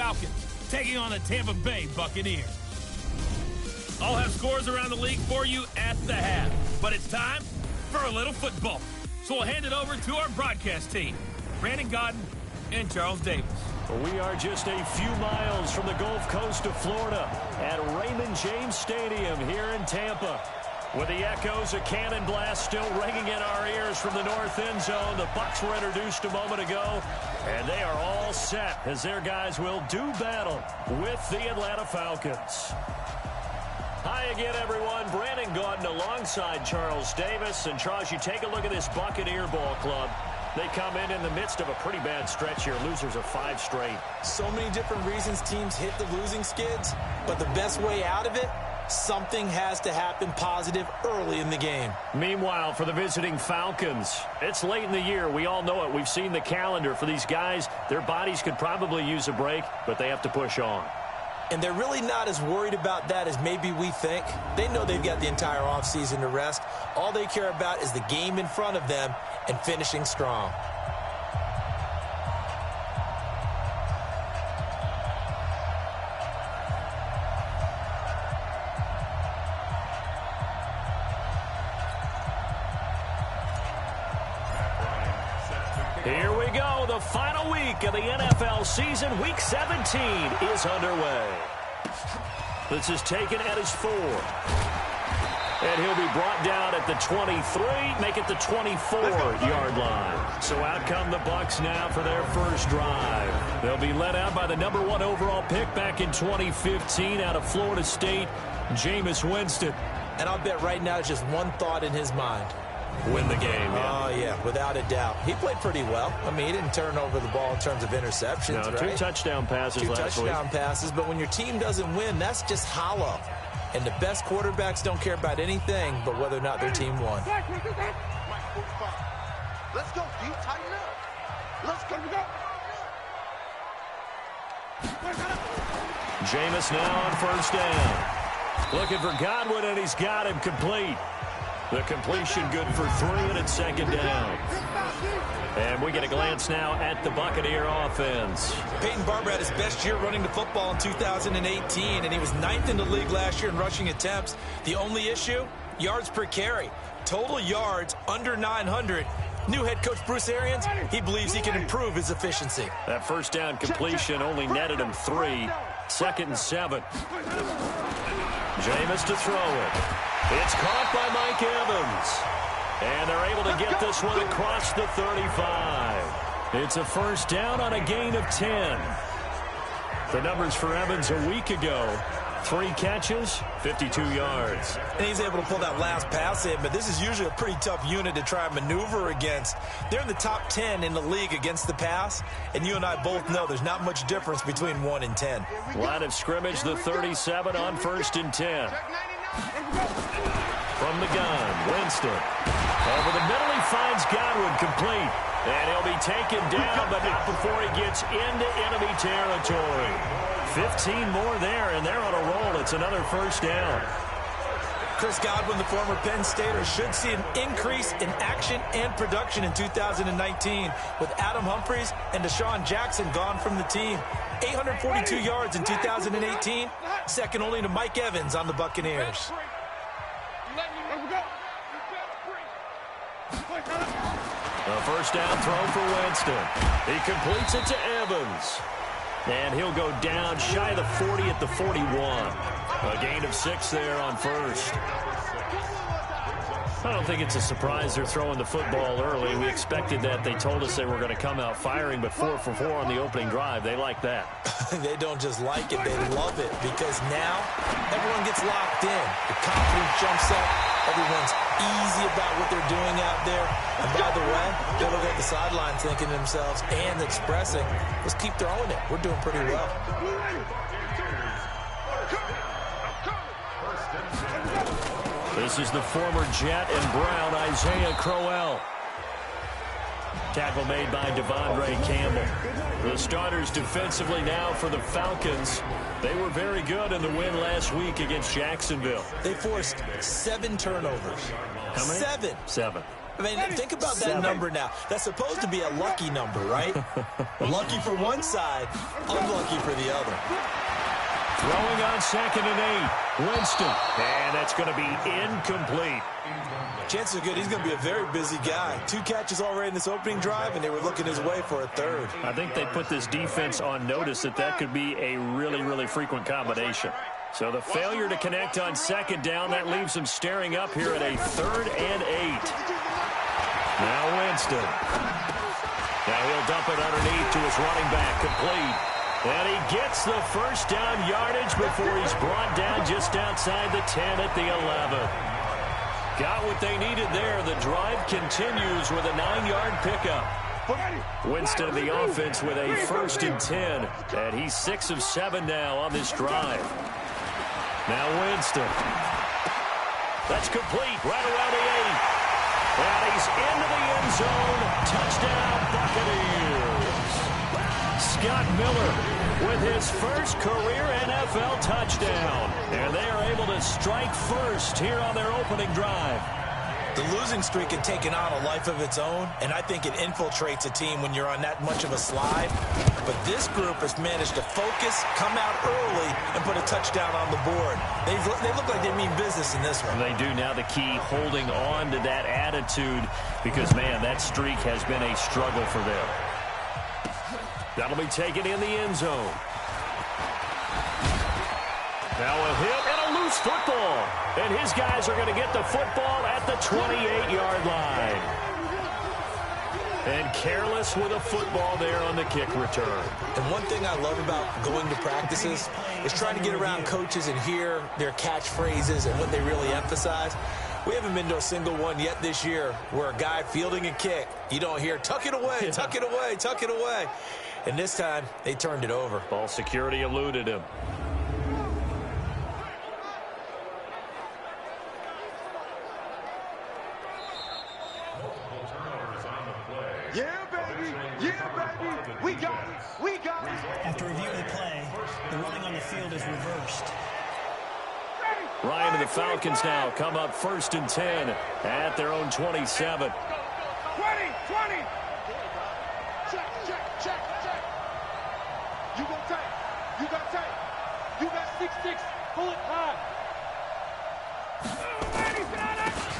Falcons taking on the Tampa Bay Buccaneers. I'll have scores around the league for you at the half. But it's time for a little football. So we'll hand it over to our broadcast team, Brandon Godden and Charles Davis. We are just a few miles from the Gulf Coast of Florida at Raymond James Stadium here in Tampa. With the echoes of cannon blast still ringing in our ears from the north end zone, the Bucs were introduced a moment ago, and they are all set as their guys will do battle with the Atlanta Falcons. Hi again, everyone. Brandon Gaudin alongside Charles Davis. And, Charles, you take a look at this Buccaneer ball club. They come in the midst of a pretty bad stretch here. Losers of 5 straight. So many different reasons teams hit the losing skids, but the best way out of it, something has to happen positive early in the game. Meanwhile, for the visiting Falcons, it's late in the year. We all know it. We've seen the calendar for these guys. Their bodies could probably use a break, but they have to push on. And they're really not as worried about that as maybe we think. They know they've got the entire offseason to rest. All they care about is the game in front of them and finishing strong. Here we go. The final week of the NFL season. Week 17 is underway. This is taken at his 4. And he'll be brought down at the 23, make it the 24-yard line. So out come the Bucs now for their first drive. They'll be led out by the number 1 overall pick back in 2015 out of Florida State, Jameis Winston. And I'll bet right now it's just one thought in his mind. Win the game. Oh, yeah, without a doubt. He played pretty well. I mean, he didn't turn over the ball in terms of interceptions, no, right? 2 touchdown passes last week. 2 touchdown passes, but when your team doesn't win, that's just hollow. And the best quarterbacks don't care about anything but whether or not their team won. Let's go, D. Tighten up. Let's go. Jameis now on first down. Looking for Godwin, and he's got him complete. The completion good for 3, and it's second down. And we get a glance now at the Buccaneer offense. Peyton Barber had his best year running the football in 2018, and he was 9th in the league last year in rushing attempts. The only issue, yards per carry. Total yards under 900. New head coach Bruce Arians, he believes he can improve his efficiency. That first down completion only netted him 3. 2nd and 7. Jameis to throw it. It's caught by Mike Evans. And they're able to get this one across the 35. It's a first down on a gain of 10. The numbers for Evans a week ago. 3 catches, 52 yards. And he's able to pull that last pass in, but this is usually a pretty tough unit to try and maneuver against. They're in the top 10 in the league against the pass, and you and I both know there's not much difference between 1 and 10. Line of scrimmage, the 37 on 1st and 10. From the gun, Winston. Over the middle, he finds Godwin complete. And he'll be taken down, but not before he gets into enemy territory. 15 more there, and they're on a roll. It's another first down. Chris Godwin, the former Penn Stater, should see an increase in action and production in 2019 with Adam Humphries and Deshaun Jackson gone from the team. 842 yards in 2018, second only to Mike Evans on the Buccaneers. A first down throw for Winston. He completes it to Evans. And he'll go down shy of the 40 at the 41. A gain of 6 there on first. I don't think it's a surprise they're throwing the football early. We expected that. They told us they were going to come out firing, but 4 for 4 on the opening drive. They like that. They don't just like it, they love it, because now everyone gets locked in. The confidence jumps up. Everyone's easy about what they're doing out there. And by the way, they look at the sideline thinking to themselves and expressing, let's keep throwing it. We're doing pretty well. This is the former Jet and Brown, Isaiah Crowell. Tackle made by Devondre Campbell. The starters defensively now for the Falcons. They were very good in the win last week against Jacksonville. They forced 7 turnovers. How many? 7. 7. I mean, think about that number now. That's supposed to be a lucky number, right? Lucky for one side, unlucky for the other. Throwing on 2nd and 8. Winston. And that's going to be incomplete. Chances are good he's going to be a very busy guy. 2 catches already in this opening drive, and they were looking his way for a 3rd. I think they put this defense on notice that could be a really, really frequent combination. So the failure to connect on 2nd down, that leaves him staring up here at a 3rd and 8. Now Winston. Now he'll dump it underneath to his running back, complete. And he gets the first down yardage before he's brought down just outside the 10 at the 11. Got what they needed there. The drive continues with a 9-yard pickup. Winston in the offense with a 1st and 10. And he's 6 of 7 now on this drive. Now Winston. That's complete right around the 8. And he's into the end zone. Touchdown, Buccaneers. Scott Miller with his first career NFL touchdown. And they are able to strike first here on their opening drive. The losing streak had taken on a life of its own, and I think it infiltrates a team when you're on that much of a slide. But this group has managed to focus, come out early, and put a touchdown on the board. They look like they mean business in this one. They do. Now the key, holding on to that attitude, because, man, that streak has been a struggle for them. That'll be taken in the end zone. Now a hit and a loose football. And his guys are going to get the football at the 28-yard line. And careless with a football there on the kick return. And one thing I love about going to practices is trying to get around coaches and hear their catchphrases and what they really emphasize. We haven't been to a single one yet this year where a guy fielding a kick, you don't hear, tuck it away, tuck it away, tuck it away. And this time, they turned it over. Ball security eluded him. Yeah, baby. Yeah, baby. We got it. We got it. After reviewing the play, the running on the field is reversed. Ryan and the Falcons now come up 1st and 10 at their own 27. 20. Check. You got tape. You got 6'6". Pull it high.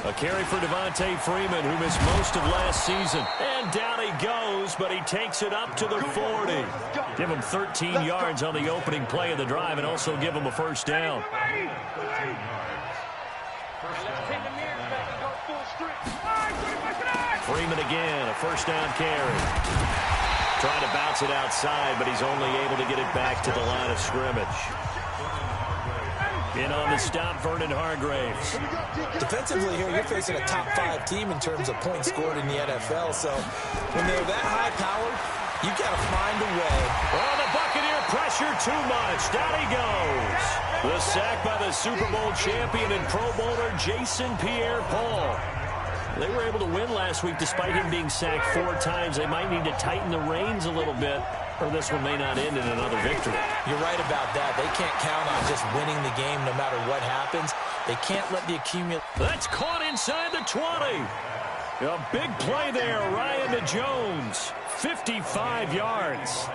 A carry for Devontae Freeman, who missed most of last season. And down he goes, but he takes it up to the 40. Give him 13 yards on the opening play of the drive and also give him a first down. Freeman again, a first down carry. Trying to bounce it outside, but he's only able to get it back to the line of scrimmage. In on the stop, Vernon Hargraves. Defensively here, you're facing a top 5 team in terms of points scored in the NFL. So when they're that high-powered, you got to find a way. Oh, the Buccaneer pressure too much. Down he goes. The sack by the Super Bowl champion and Pro Bowler Jason Pierre-Paul. They were able to win last week despite him being sacked 4 times. They might need to tighten the reins a little bit, or this one may not end in another victory. You're right about that. They can't count on just winning the game no matter what happens. They can't let the accumulate. That's caught inside the 20. A big play there, Ryan to Jones. 55 yards.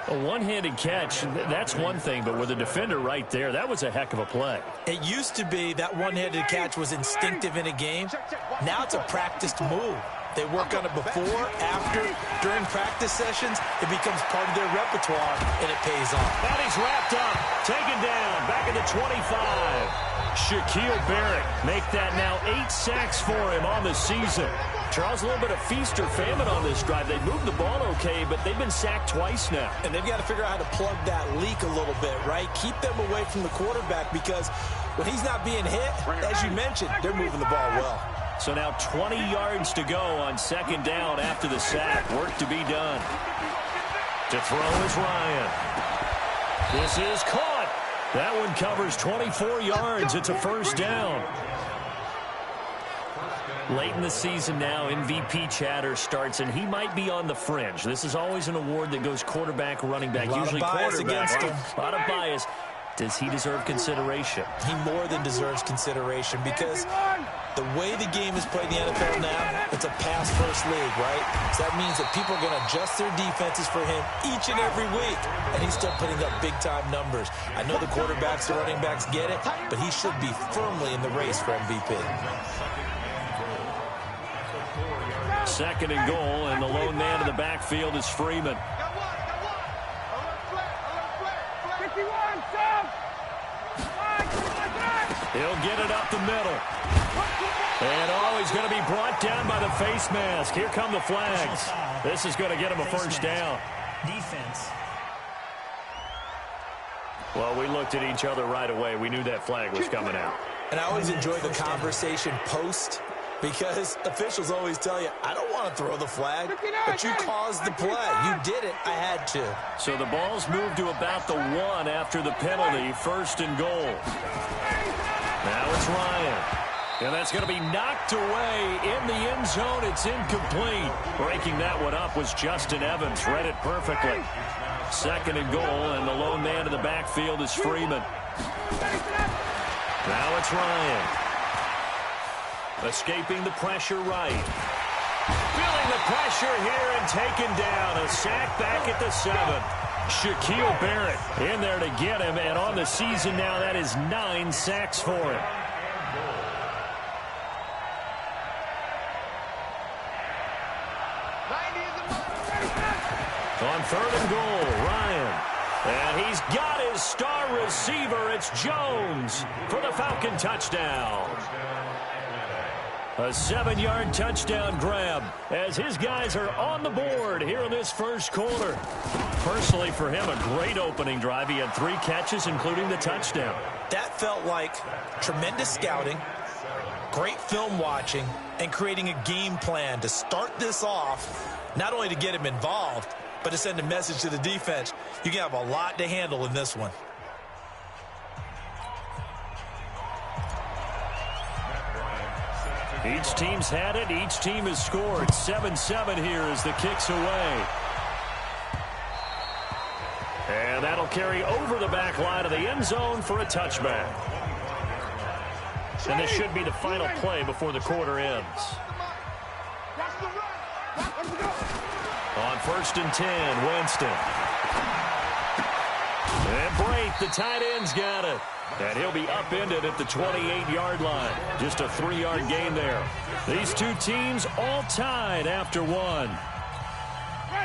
A one-handed catch, that's one thing, but with a defender right there, that was a heck of a play. It used to be that one-handed catch was instinctive in a game. Now it's a practiced move. They work on it before, after, during practice sessions. It becomes part of their repertoire, and it pays off. And he's wrapped up, taken down, back at the 25. Shaquille Barrett make that now 8 sacks for him on the season. Charles, a little bit of feast or famine on this drive. They moved the ball okay, but they've been sacked twice now. And they've got to figure out how to plug that leak a little bit, right? Keep them away from the quarterback because when he's not being hit, as you mentioned, they're moving the ball well. So now 20 yards to go on 2nd down after the sack. Work to be done. To throw is Ryan. This is caught. That one covers 24 yards. It's a first down. Late in the season now, MVP chatter starts, and he might be on the fringe. This is always an award that goes quarterback, running back, usually quarterback. A lot of bias. Does he deserve consideration? He more than deserves consideration because The way the game is played in the NFL now, it's a pass-first league, right? So that means that people are going to adjust their defenses for him each and every week, and he's still putting up big-time numbers. I know the quarterbacks, the running backs get it, but he should be firmly in the race for MVP. Second and goal, and the lone man in the backfield is Freeman. He'll get it up the middle. And he's going to be brought down by the face mask. Here come the flags. This is going to get him a first down. Defense. Well, we looked at each other right away. We knew that flag was coming out. And I always enjoy the conversation post, because officials always tell you, I don't want to throw the flag, but you caused the play. You did it. I had to. So the ball's moved to about the 1 after the penalty. First and goal. Now it's Ryan. And that's going to be knocked away in the end zone. It's incomplete. Breaking that one up was Justin Evans. Read it perfectly. Second and goal, and the lone man in the backfield is Freeman. Now it's Ryan. Escaping the pressure right. Feeling the pressure here and taken down. A sack back at the 7. Shaquille Barrett in there to get him, and on the season now, that is 9 sacks for him. On third and goal, Ryan. And he's got his star receiver. It's Jones for the Falcon touchdown. A 7-yard touchdown grab as his guys are on the board here in this first quarter. Personally, for him, a great opening drive. He had 3 catches, including the touchdown. That felt like tremendous scouting, great film watching, and creating a game plan to start this off, not only to get him involved, but to send a message to the defense. You can have a lot to handle in this one. Each team's had it. Each team has scored. 7-7 here as the kick's away. And that'll carry over the back line of the end zone for a touchback. And this should be the final play before the quarter ends. On first and 10, Winston. And Brate, the tight end's got it. And he'll be upended at the 28-yard line. Just a 3-yard gain there. These two teams all tied after 1.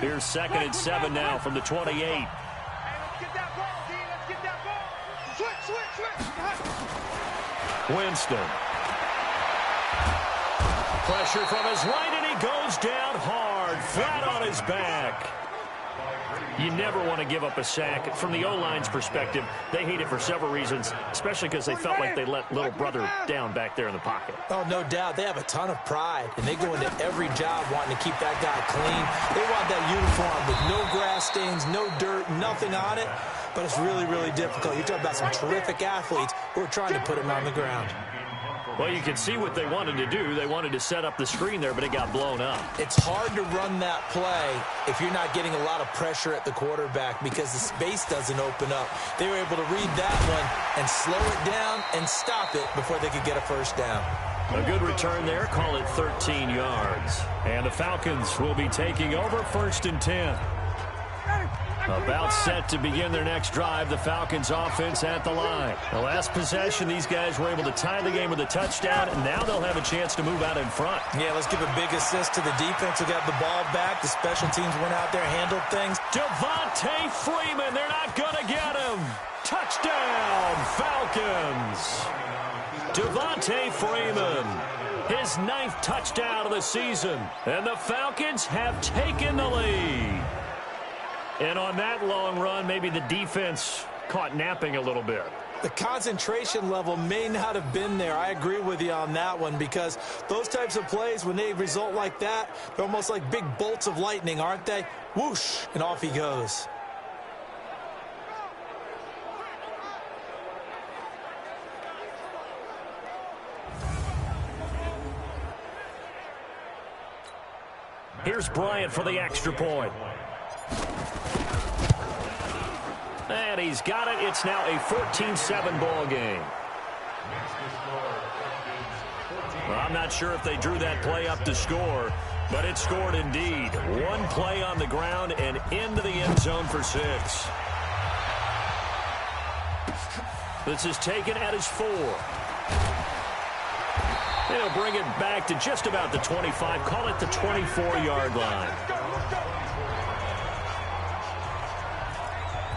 Here's second and 7 now from the 28. Winston. Pressure from his right, and he goes down hard, flat on his back. You never want to give up a sack. From the O-line's perspective, they hate it for several reasons, especially because they felt like they let little brother down back there in the pocket. Oh, no doubt. They have a ton of pride, and they go into every job wanting to keep that guy clean. They want that uniform with no grass stains, no dirt, nothing on it. But it's really, really difficult. You're talking about some terrific athletes who are trying to put him on the ground. Well, you can see what they wanted to do. They wanted to set up the screen there, but it got blown up. It's hard to run that play if you're not getting a lot of pressure at the quarterback because the space doesn't open up. They were able to read that one and slow it down and stop it before they could get a first down. A good return there. Call it 13 yards. And the Falcons will be taking over first and 10. About set to begin their next drive. The Falcons offense at the line. The last possession, these guys were able to tie the game with a touchdown, and now they'll have a chance to move out in front. Yeah, let's give a big assist to the defense who got the ball back. The special teams went out there, handled things. Devontae Freeman, they're not going to get him. Touchdown, Falcons. Devontae Freeman, his 9th touchdown of the season, and the Falcons have taken the lead. And on that long run, maybe the defense caught napping a little bit. The concentration level may not have been there. I agree with you on that one because those types of plays, when they result like that, they're almost like big bolts of lightning, aren't they? Whoosh, and off he goes. Here's Bryant for the extra point. And he's got it. It's now a 14-7 ball game. Well, I'm not sure if they drew that play up to score, but it scored indeed. One play on the ground and into the end zone for 6. This is taken at his 4. They'll bring it back to just about the 25. Call it the 24-yard line.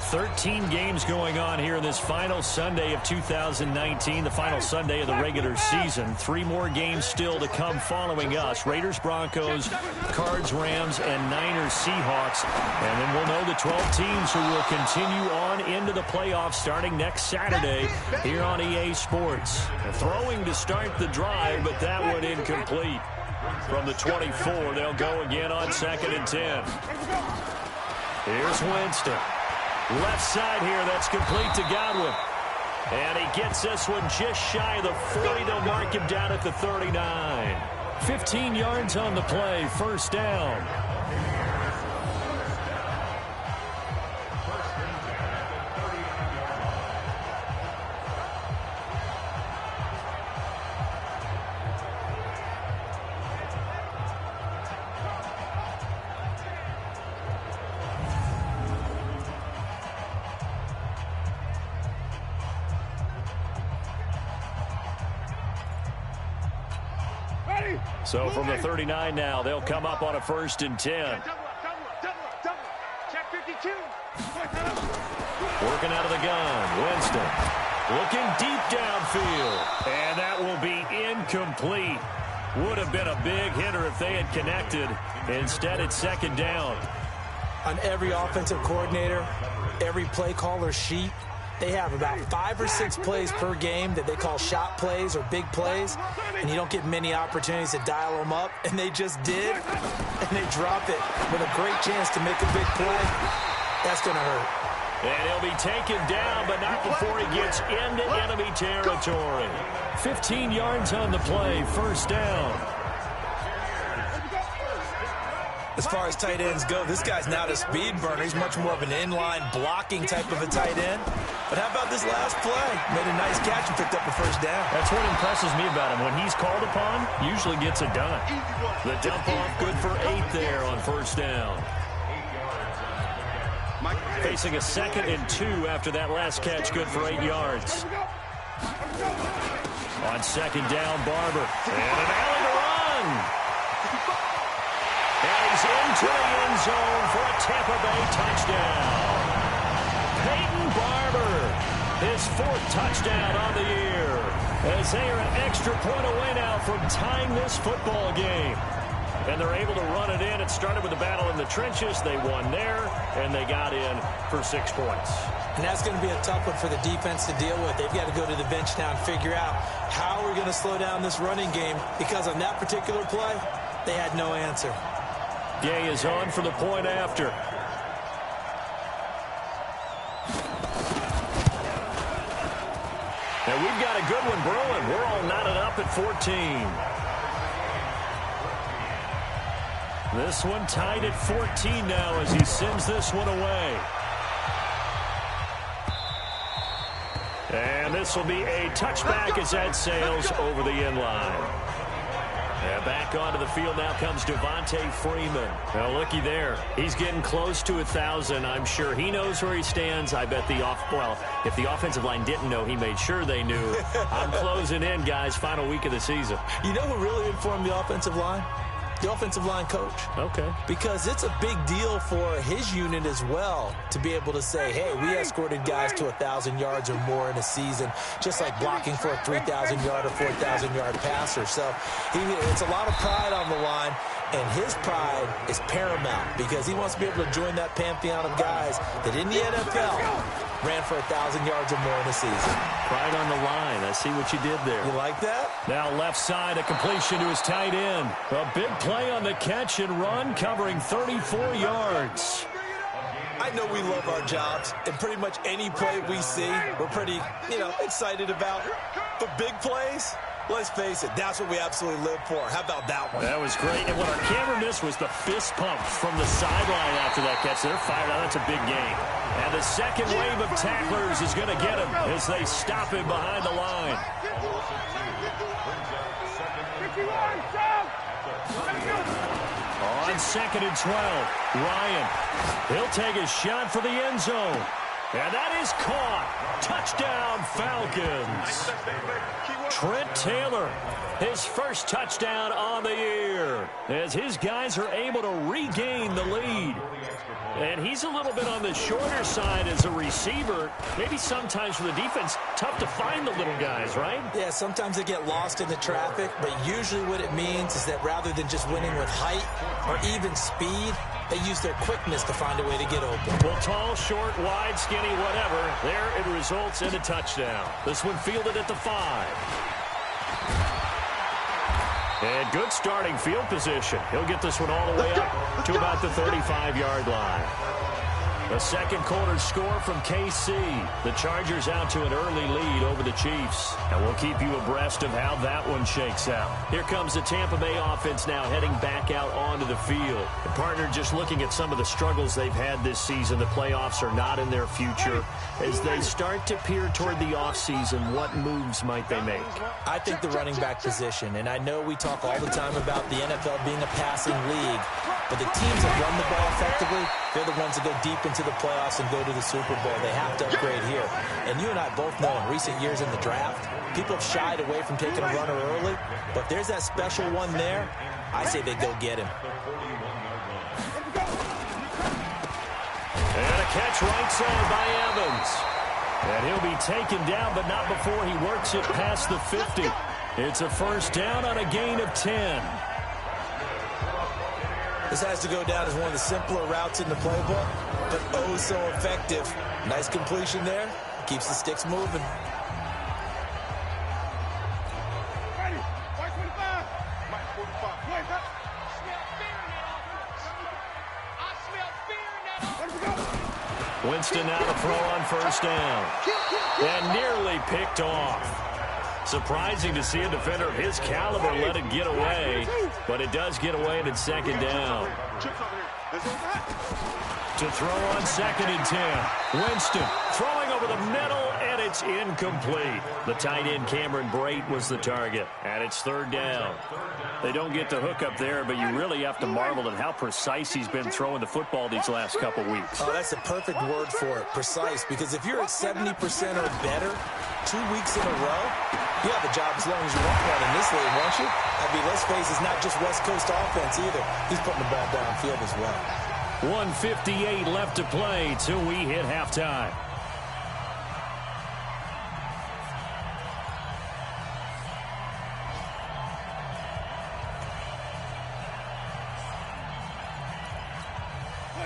13 games going on here in this final Sunday of 2019, the final Sunday of the regular season. 3 more games still to come following us. Raiders, Broncos, Cards, Rams, and Niners, Seahawks. And then we'll know the 12 teams who will continue on into the playoffs starting next Saturday here on EA Sports. Throwing to start the drive, but that one incomplete. From the 24, they'll go again on 2nd and 10. Here's Winston. Left side here, that's complete to Godwin. And he gets this one just shy of the 40. They'll mark him down at the 39. 15 yards on the play, first down. So from the 39 now, they'll come up on a 1st and 10. Check 52. Working out of the gun. Winston looking deep downfield. And that will be incomplete. Would have been a big hitter if they had connected. Instead, it's 2nd down. On every offensive coordinator, every play caller sheet, they have about 5 or 6 plays per game that they call shot plays or big plays, and you don't get many opportunities to dial them up, and they just did, and they drop it with a great chance to make a big play. That's going to hurt. And he'll be taken down, but not before he gets into enemy territory. 15 yards on the play, first down. As far as tight ends go, this guy's not a speed burner. He's much more of an inline blocking type of a tight end. But how about this last play? Made a nice catch and picked up the first down. That's what impresses me about him. When he's called upon, usually gets it done. The dump off good for 8 there on first down. Facing a 2nd and 2 after that last catch, good for 8 yards. On 2nd down, Barber. And an alley to run. And he's into the end zone for a Tampa Bay touchdown. Peyton Barber, his 4th touchdown on the year, as they are an extra point away now from tying this football game. And they're able to run it in. It started with a battle in the trenches. They won there, and they got in for 6 points. And that's going to be a tough one for the defense to deal with. They've got to go to the bench now and figure out how we're going to slow down this running game, because on that particular play, they had no answer. Gay is on for the point after. And we've got a good one brewing. We're all knotted up at 14. This one tied at 14 now as he sends this one away. And this will be a touchback as that sails over the end line. And back onto the field now comes Devontae Freeman. Now, looky there. He's getting close to 1,000. I'm sure he knows where he stands. I bet if the offensive line didn't know, he made sure they knew. I'm closing in, guys. Final week of the season. You know who really informed the offensive line? The offensive line coach. Okay. Because it's a big deal for his unit as well to be able to say, hey, we escorted guys to 1,000 yards or more in a season, just like blocking for a 3,000-yard or 4,000-yard passer. So it's a lot of pride on the line, and his pride is paramount because he wants to be able to join that pantheon of guys that in the NFL ran for 1,000 yards or more in a season. Pride on the line. I see what you did there. You like that? Now left side, a completion to his tight end. A big play on the catch and run, covering 34 yards. I know we love our jobs, and pretty much any play we see, we're pretty, excited about. But big plays, let's face it, that's what we absolutely live for. How about that one? That was great. And what our camera missed was the fist pump from the sideline after that catch. They're fired out. That's a big game. And the second wave of tacklers is going to get him as they stop him behind the line. On 2nd and 12, Ryan. He'll take a shot for the end zone. And that is caught. Touchdown, Falcons. Trent Taylor, his first touchdown on the year, as his guys are able to regain the lead. And he's a little bit on the shorter side as a receiver. Maybe sometimes for the defense, tough to find the little guys, right? Yeah, sometimes they get lost in the traffic, but usually what it means is that rather than just winning with height or even speed, they use their quickness to find a way to get open. Well, tall, short, wide, skinny, whatever, there it results in a touchdown. This one fielded at the 5. And good starting field position. He'll get this one all the way up to about the 35-yard line. A second quarter score from KC. The Chargers out to an early lead over the Chiefs. And we'll keep you abreast of how that one shakes out. Here comes the Tampa Bay offense now heading back out onto the field. The partner, just looking at some of the struggles they've had this season, the playoffs are not in their future. As they start to peer toward the offseason, what moves might they make? I think the running back position, and I know we talk all the time about the NFL being a passing league, but the teams that run the ball effectively, they're the ones that go deep into the playoffs and go to the Super Bowl. They have to upgrade here. And you and I both know in recent years in the draft, people have shied away from taking a runner early, but there's that special one there. I say they go get him. And a catch right side by Evans. And he'll be taken down, but not before he works it past the 50. It's a first down on a gain of 10. This has to go down as one of the simpler routes in the playbook, but oh so effective. Nice completion there. Keeps the sticks moving. Ready. White 25. Mike 45. Wait, that. I smell fear in that. Let me go. Winston now to throw on first down. And nearly picked off. Surprising to see a defender of his caliber let it get away, but it does get away and it's second down. To throw on 2nd and 10. Winston throwing over the middle, and it's incomplete. The tight end Cameron Brate was the target, and it's third down. They don't get the hook up there, but you really have to marvel at how precise he's been throwing the football these last couple weeks. Oh, that's a perfect word for it, precise, because if you're at 70% or better 2 weeks in a row, you have a job as long as you want one in this league, won't you? I mean, let's face it, it's not just West Coast offense either. He's putting the ball downfield as well. 1:58 left to play till we hit halftime.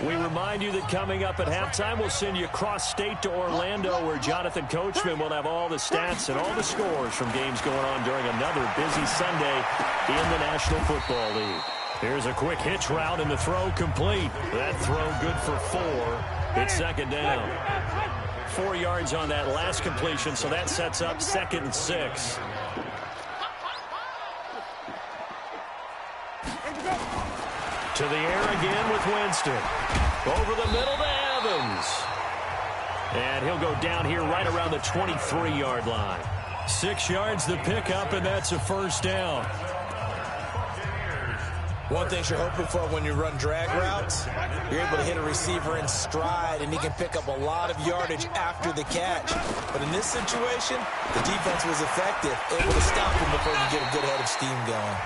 We remind you that coming up at halftime, we'll send you cross-state to Orlando, where Jonathan Coachman will have all the stats and all the scores from games going on during another busy Sunday in the National Football League. Here's a quick hitch route, and the throw complete. That throw good for 4. It's second down. 4 yards on that last completion, so that sets up 2nd and 6. To the air again with Winston. Over the middle to Evans. And he'll go down here right around the 23-yard line. 6 yards the pickup, and that's a first down. One thing you're hoping for when you run drag routes, you're able to hit a receiver in stride, and he can pick up a lot of yardage after the catch. But in this situation, the defense was effective, able to stop him before you get a good head of steam going.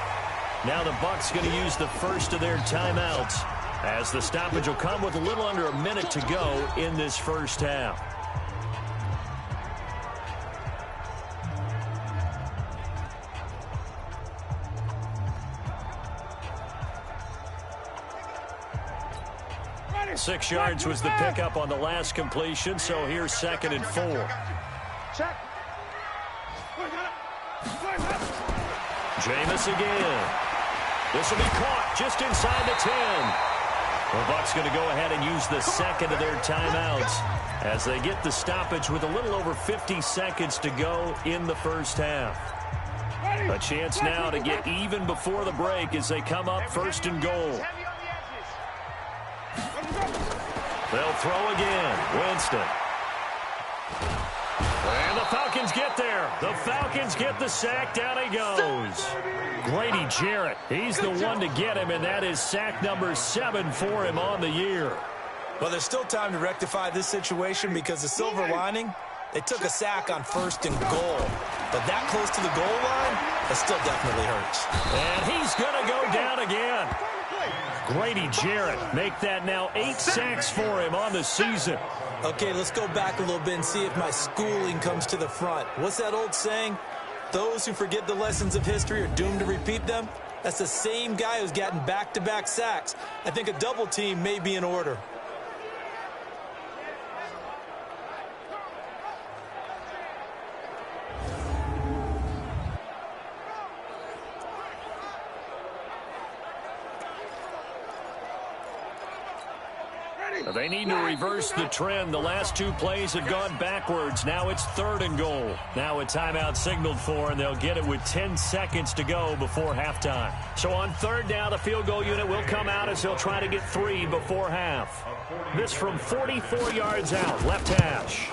Now the Bucs going to use the first of their timeouts, as the stoppage will come with a little under a minute to go in this first half. Ready. 6 yards was the pickup on the last completion, so here's 2nd and 4. Check. Jameis again. This will be caught just inside the 10. The Bucs going to go ahead and use the second of their timeouts as they get the stoppage with a little over 50 seconds to go in the first half. A chance now to get even before the break as they come up 1st and goal. They'll throw again. Winston. And the Falcons get there. The Falcons get the sack. Down he goes. Grady Jarrett, he's the one to get him, and that is sack number 7 for him on the year. Well, there's still time to rectify this situation because the silver lining, they took a sack on 1st and goal. But that close to the goal line, that still definitely hurts. And he's going to go down again. Grady Jarrett, make that now 8 sacks for him on the season. Okay, let's go back a little bit and see if my schooling comes to the front. What's that old saying? Those who forget the lessons of history are doomed to repeat them. That's the same guy who's gotten back-to-back sacks. I think a double team may be in order. They need to reverse the trend. The last 2 plays have gone backwards. Now it's 3rd and goal. Now a timeout signaled for, and they'll get it with 10 seconds to go before halftime. So on 3rd down, the field goal unit will come out as they'll try to get 3 before half. This from 44 yards out, left hash.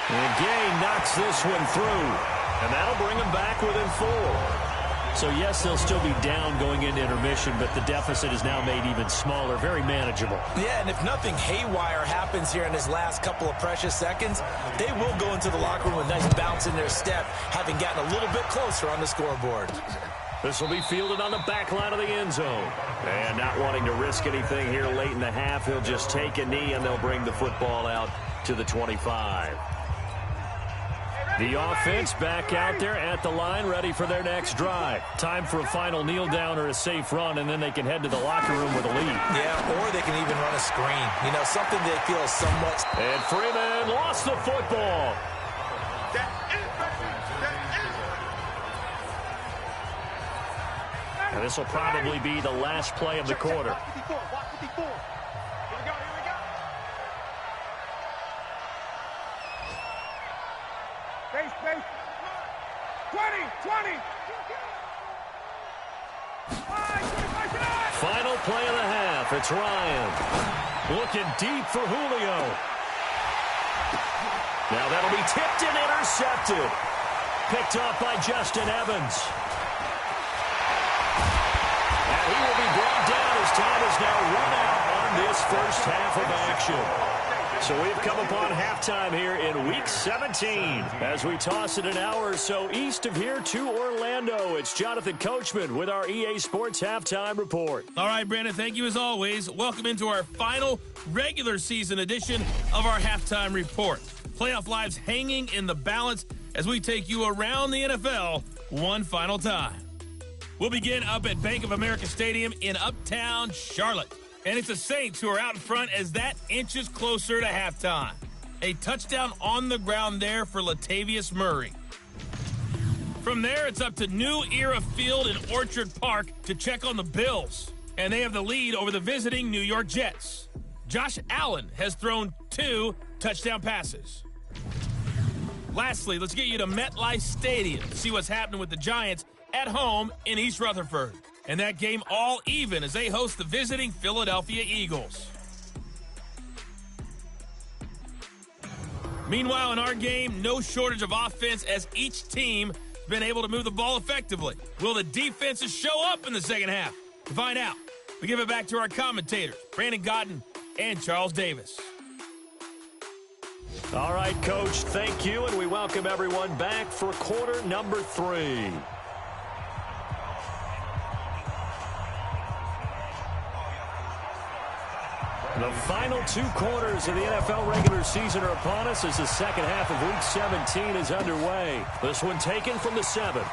And Gay knocks this one through, and that'll bring them back within 4. So, yes, they'll still be down going into intermission, but the deficit is now made even smaller, very manageable. Yeah, and if nothing haywire happens here in his last couple of precious seconds, they will go into the locker room with a nice bounce in their step, having gotten a little bit closer on the scoreboard. This will be fielded on the back line of the end zone. And not wanting to risk anything here late in the half, he'll just take a knee, and they'll bring the football out to the 25. The offense back out there at the line, ready for their next drive. Time for a final kneel down or a safe run, and then they can head to the locker room with a lead. Yeah, or they can even run a screen. You know, something they feel is somewhat... And Freeman lost the football. And this will probably be the last play of the quarter. Space. 20. Final play of the half. It's Ryan. Looking deep for Julio. Now that'll be tipped and intercepted. Picked off by Justin Evans. And he will be brought down as time is now run out on this first half of action. So we've come upon halftime here in Week 17 as we toss it an hour or so east of here to Orlando. It's Jonathan Coachman with our EA Sports Halftime Report. All right, Brandon, thank you as always. Welcome into our final regular season edition of our Halftime Report. Playoff lives hanging in the balance as we take you around the NFL one final time. We'll begin up at Bank of America Stadium in Uptown Charlotte. And it's the Saints who are out in front as that inches closer to halftime. A touchdown on the ground there for Latavius Murray. From there, it's up to New Era Field in Orchard Park to check on the Bills. And they have the lead over the visiting New York Jets. Josh Allen has thrown 2 touchdown passes. Lastly, let's get you to MetLife Stadium to see what's happening with the Giants at home in East Rutherford. And that game all even as they host the visiting Philadelphia Eagles. Meanwhile, in our game, no shortage of offense as each team has been able to move the ball effectively. Will the defenses show up in the second half? To find out, we give it back to our commentators, Brandon Godden and Charles Davis. All right, Coach, thank you, and we welcome everyone back for quarter number 3. The final 2 quarters of the NFL regular season are upon us as the second half of Week 17 is underway. This one taken from the 7.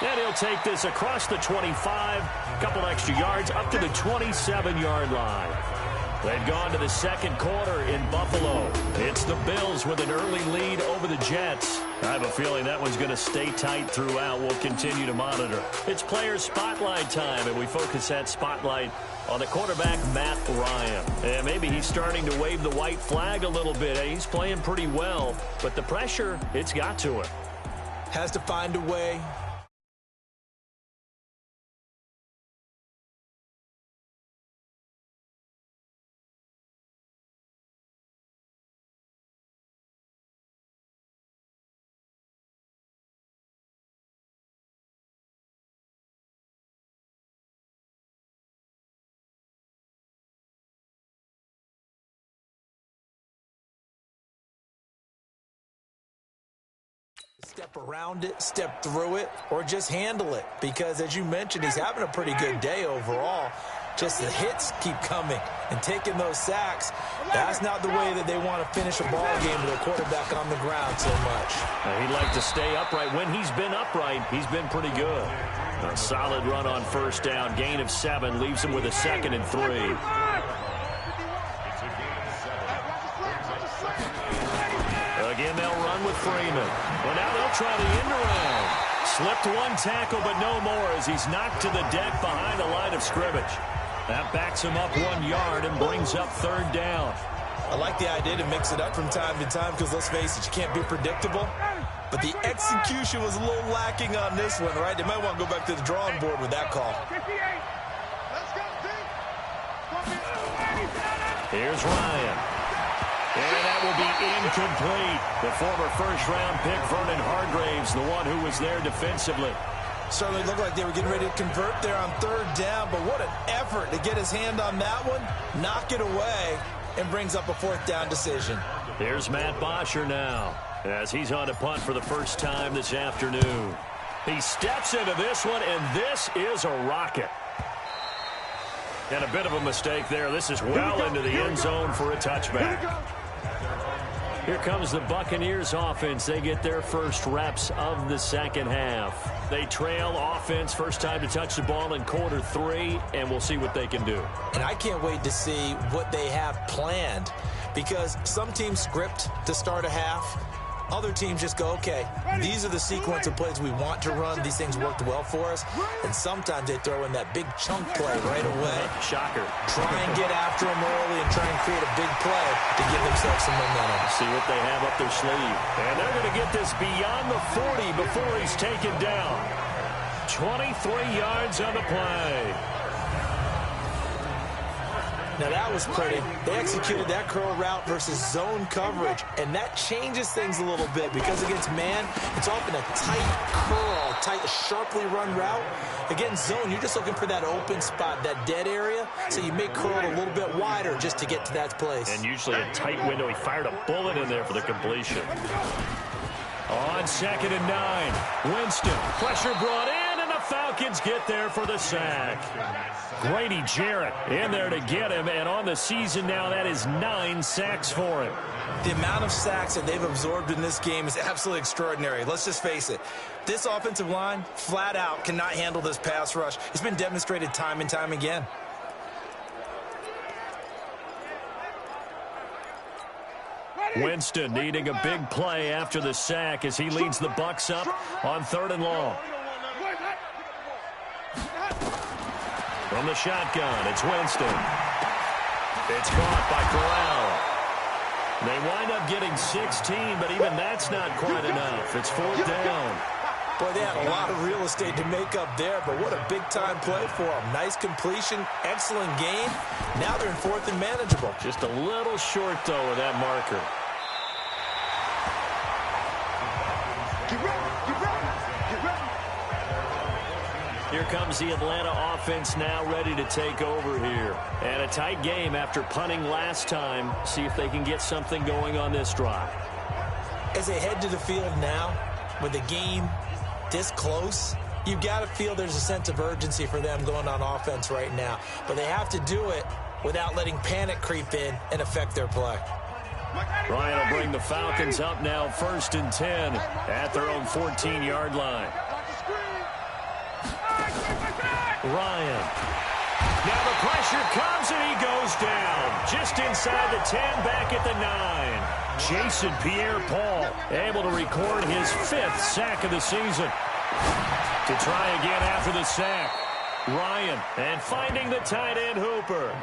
And he'll take this across the 25, a couple extra yards, up to the 27-yard line. They've gone to the second quarter in Buffalo. It's the Bills with an early lead over the Jets. I have a feeling that one's going to stay tight throughout. We'll continue to monitor. It's player spotlight time, and we focus that spotlight on the quarterback, Matt Ryan. And maybe he's starting to wave the white flag a little bit. He's playing pretty well, but the pressure, it's got to him. Has to find a way. Step around it, step through it, or just handle it. Because, as you mentioned, he's having a pretty good day overall. Just the hits keep coming and taking those sacks. That's not the way that they want to finish a ball game with a quarterback on the ground so much. He'd like to stay upright. When he's been upright, he's been pretty good. A solid run on first down. Gain of 7 leaves him with a 2nd and 3. Again, they'll run with Freeman. Well, now they'll try the end around. Slipped one tackle, but no more as he's knocked to the deck behind the line of scrimmage. That backs him up 1 yard and brings up 3rd down. I like the idea to mix it up from time to time because, let's face it, you can't be predictable. But the execution was a little lacking on this one, right? They might want to go back to the drawing board with that call. Here's Ryan. And that will be incomplete. The former first-round pick, Vernon Hargraves, the one who was there defensively. Certainly looked like they were getting ready to convert there on 3rd down, but what an effort to get his hand on that one, knock it away, and brings up a 4th down decision. Here's Matt Bosher now, as he's on a punt for the first time this afternoon. He steps into this one, and this is a rocket. And a bit of a mistake there. This is well into the end zone for a touchback. Here comes the Buccaneers offense. They get their first reps of the second half. They trail offense, first time to touch the ball in quarter 3, and we'll see what they can do. And I can't wait to see what they have planned, because some teams script to start a half. Other teams just go, okay, these are the sequence of plays we want to run. These things worked well for us. And sometimes they throw in that big chunk play right away. Shocker. Try and get after them early and try and create a big play to give themselves some momentum. See what they have up their sleeve. And they're going to get this beyond the 40 before he's taken down. 23 yards on the play. Now that was pretty. They executed that curl route versus zone coverage, and that changes things a little bit because against man, it's often a tight curl, tight, sharply run route. Against zone, you're just looking for that open spot, that dead area, so you may curl it a little bit wider just to get to that place. And usually a tight window. He fired a bullet in there for the completion. On 2nd and 9, Winston, pressure brought in, and the Falcons get there for the sack. Grady Jarrett in there to get him, and on the season now, that is 9 sacks for him. The amount of sacks that they've absorbed in this game is absolutely extraordinary. Let's just face it. This offensive line, flat out, cannot handle this pass rush. It's been demonstrated time and time again. Winston needing a big play after the sack as he leads the Bucs up on 3rd and long. From the shotgun, it's Winston. It's caught by Corral. They wind up getting 16, but even that's not quite enough. It's 4th down. Boy, they had a lot of real estate to make up there, but what a big-time play for them. Nice completion, excellent game. Now they're in 4th and manageable. Just a little short, though, of that marker. Here comes the Atlanta offense now ready to take over here. And a tight game after punting last time. See if they can get something going on this drive. As they head to the field now, with the game this close, you've got to feel there's a sense of urgency for them going on offense right now. But they have to do it without letting panic creep in and affect their play. Ryan will bring the Falcons up now 1st and 10 at their own 14-yard line. Ryan. Now the pressure comes and he goes down. Just inside the 10, back at the 9. Jason Pierre-Paul able to record his 5th sack of the season. To try again after the sack. Ryan, and finding the tight end Hooper.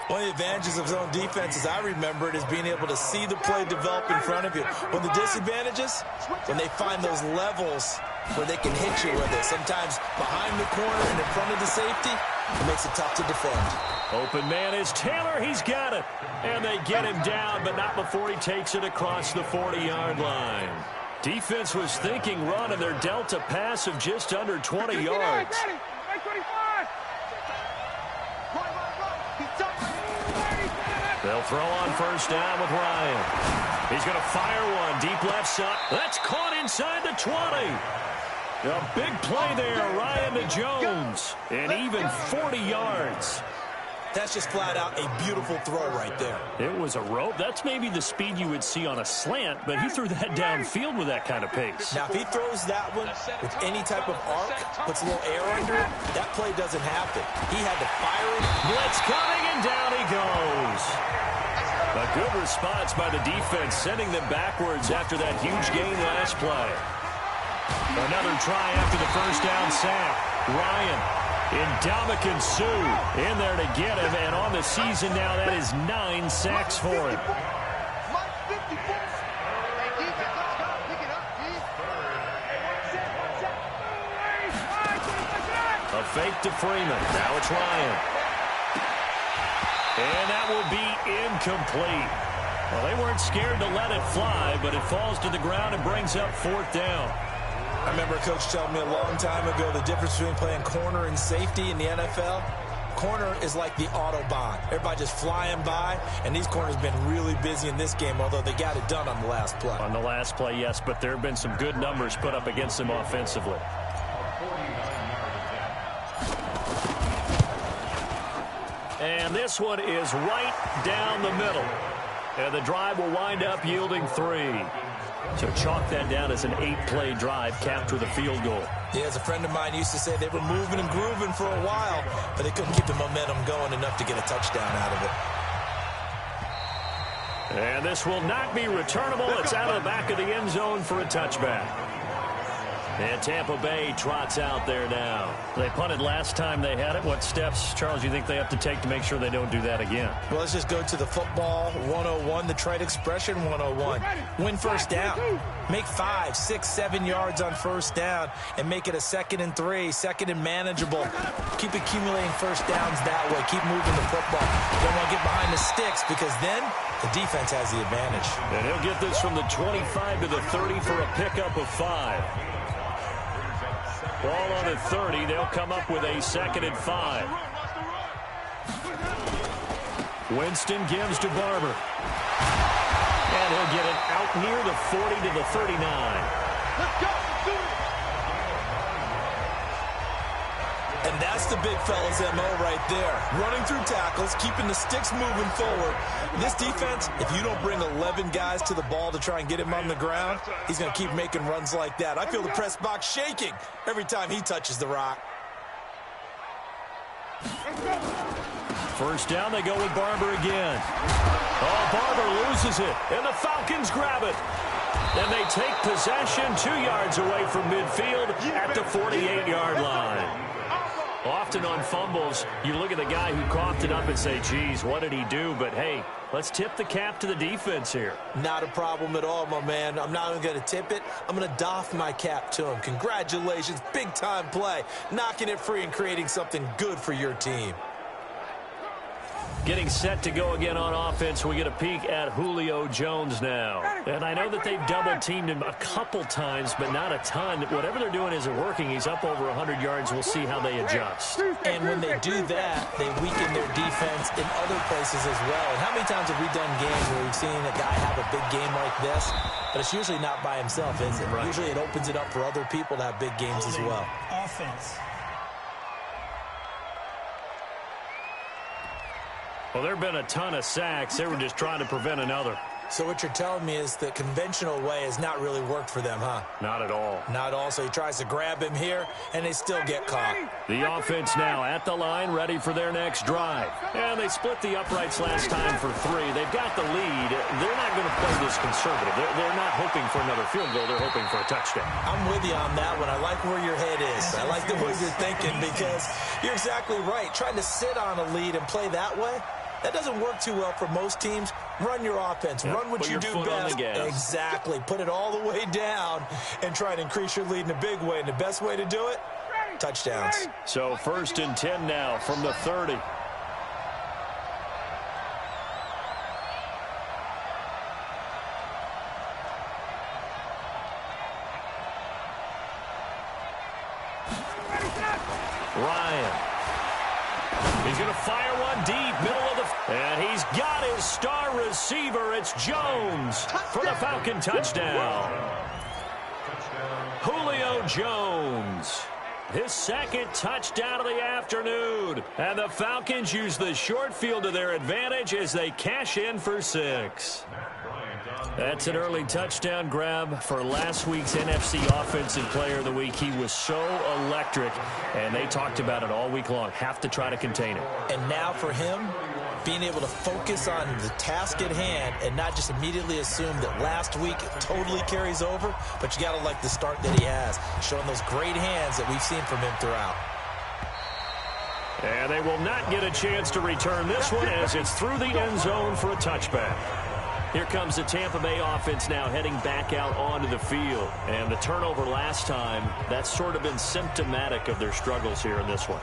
One of the advantages of zone defense, as I remember it, is being able to see the play develop in front of you. One of the disadvantages, when they find those levels where they can hit you with it. Sometimes behind the corner and in front of the safety, it makes it tough to defend. Open man is Taylor. He's got it. And they get him down, but not before he takes it across the 40-yard line. Defense was thinking run, and they're dealt a pass of just under 20 yards. The They'll throw on first down with Ryan. He's going to fire one deep left side. That's caught inside the 20. A big play there, Ryan to Jones. And even 40 yards. That's just flat out a beautiful throw right there. It was a rope. That's maybe the speed you would see on a slant, but he threw that downfield with that kind of pace. Now, if he throws that one with any type of arc, puts a little air under it, that play doesn't happen. He had to fire it. Blitz coming, and down he goes. A good response by the defense, sending them backwards after that huge gain last play. Another try after the first down sack. Ryan. Ndamukong Suh in there to get him, and on the season now, that is 9 sacks for him. A fake to Freeman. Now it's Ryan. And that will be incomplete. Well, they weren't scared to let it fly, but it falls to the ground and brings up 4th down. I remember a coach telling me a long time ago the difference between playing corner and safety in the NFL. Corner is like the Autobahn. Everybody just flying by, and these corners have been really busy in this game, although they got it done on the last play. On the last play, yes, but there have been some good numbers put up against them offensively. And this one is right down the middle. And the drive will wind up yielding 3. So chalk that down as an 8-play drive capped with a field goal. Yeah, as a friend of mine used to say, they were moving and grooving for a while, but they couldn't keep the momentum going enough to get a touchdown out of it. And this will not be returnable. It's out of the back of the end zone for a touchback. And Tampa Bay trots out there now. They punted last time they had it. What steps, Charles, you think they have to take to make sure they don't do that again? Well, let's just go to the football 101, the trite expression 101. Win first down. Make 5, 6, 7 yards on first down and make it a 2nd and 3, 2nd and manageable. Keep accumulating first downs that way. Keep moving the football. You don't want to get behind the sticks because then the defense has the advantage. And he'll get this from the 25 to the 30 for a pickup of 5. Ball on the 30. They'll come up with a 2nd and 5. Winston gives to Barber. And he'll get it out near the 40 to the 39. Let's go. And that's the big fella's MO right there. Running through tackles, keeping the sticks moving forward. This defense, if you don't bring 11 guys to the ball to try and get him on the ground, he's going to keep making runs like that. I feel the press box shaking every time he touches the rock. First down, they go with Barber again. Oh, Barber loses it, and the Falcons grab it. And they take possession 2 yards away from midfield at the 48-yard line. Often on fumbles, you look at the guy who coughed it up and say, geez, what did he do? But, hey, let's tip the cap to the defense here. Not a problem at all, my man. I'm not even going to tip it. I'm going to doff my cap to him. Congratulations. Big-time play. Knocking it free and creating something good for your team. Getting set to go again on offense. We get a peek at Julio Jones now. And I know that they've double-teamed him a couple times, but not a ton. Whatever they're doing isn't working. He's up over 100 yards. We'll see how they adjust. And when they do that, they weaken their defense in other places as well. And how many times have we done games where we've seen a guy have a big game like this? But it's usually not by himself, is it? Right. Usually it opens it up for other people to have big games as well. Offense. Well, there have been a ton of sacks. They were just trying to prevent another. So what you're telling me is the conventional way has not really worked for them, huh? Not at all. Not at all. So he tries to grab him here, and they still get caught. The offense now at the line, ready for their next drive. And they split the uprights last time for 3. They've got the lead. They're not going to play this conservative. They're not hoping for another field goal. They're hoping for a touchdown. I'm with you on that one. I like where your head is. I like the way you're thinking because you're exactly right. Trying to sit on a lead and play that way, that doesn't work too well for most teams. Run your offense. Yep, run what you do best. Exactly. Put it all the way down and try to increase your lead in a big way. And the best way to do it, touchdowns. So 1st and 10 now from the 30. Ryan. He's going to fire one deep, middle of the... And he's got his his star receiver. It's Jones for the Falcon touchdown. Julio Jones, his second touchdown of the afternoon. And the Falcons use the short field to their advantage as they cash in for 6. That's an early touchdown grab for last week's NFC Offensive Player of the Week. He was so electric, and they talked about it all week long. Have to try to contain it. And now for him, being able to focus on the task at hand and not just immediately assume that last week totally carries over, but you got to like the start that he has, showing those great hands that we've seen from him throughout. And they will not get a chance to return this one as it's through the end zone for a touchback. Here comes the Tampa Bay offense now heading back out onto the field. And the turnover last time, that's sort of been symptomatic of their struggles here in this one.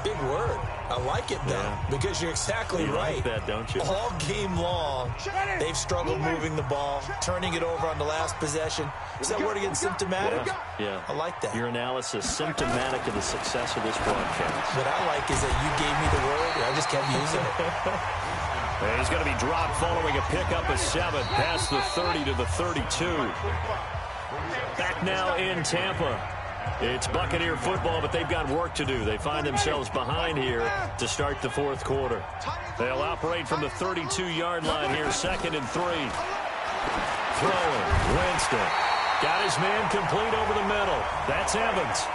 Big word. I like it, though, because you're exactly right. You like that, don't you? All game long, they've struggled moving the ball, turning it over on the last possession. Is that word again, symptomatic? Yeah. I like that. Your analysis, symptomatic of the success of this broadcast. What I like is that you gave me the word, and I just kept using it. And he's going to be dropped following a pickup of 7 past the 30 to the 32. Back now in Tampa. It's Buccaneer football, but they've got work to do. They find themselves behind here to start the fourth quarter. They'll operate from the 32-yard line here, 2nd and 3. Throwing, Winston. Got his man complete over the middle. That's Evans.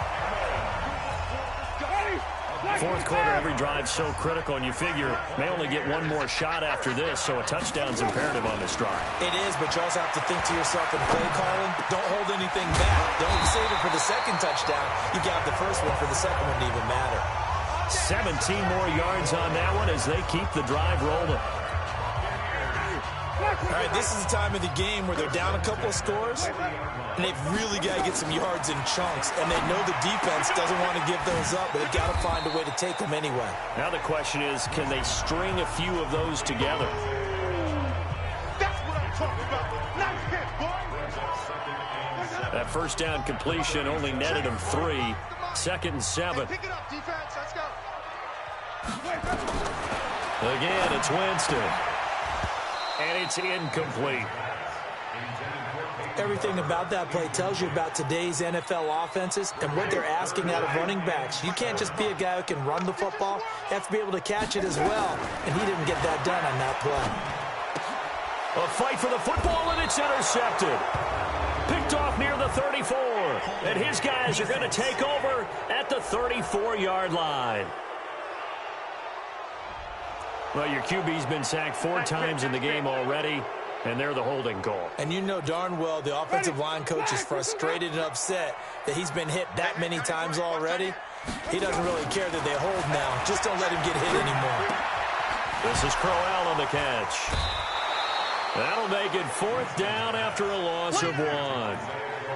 Fourth quarter, every drive so critical, and you figure may only get one more shot after this, so a touchdown's imperative on this drive. It is, but you also have to think to yourself in play calling, don't hold anything back. Don't save it for the second touchdown. You got the first one for the second one to even matter. 17 more yards on that one as they keep the drive rolling. All right, this is the time of the game where they're down a couple of scores, and they've really got to get some yards in chunks, and they know the defense doesn't want to give those up, but they've got to find a way to take them anyway. Now the question is, can they string a few of those together? That's what I'm talking about. Nice hit, boy. That first down completion only netted them 3. 2nd and 7. Pick it up, defense. Let's go. Again, it's Winston. And it's incomplete. Everything about that play tells you about today's NFL offenses and what they're asking out of running backs. You can't just be a guy who can run the football. You have to be able to catch it as well, and he didn't get that done on that play. A fight for the football, and it's intercepted. Picked off near the 34. And his guys are going to take over at the 34-yard line. Well, your QB's been sacked 4 times in the game already, and they're the holding call. And you know darn well the offensive line coach is frustrated and upset that he's been hit that many times already. He doesn't really care that they hold now. Just don't let him get hit anymore. This is Crowell on the catch. That'll make it 4th down after a loss of 1.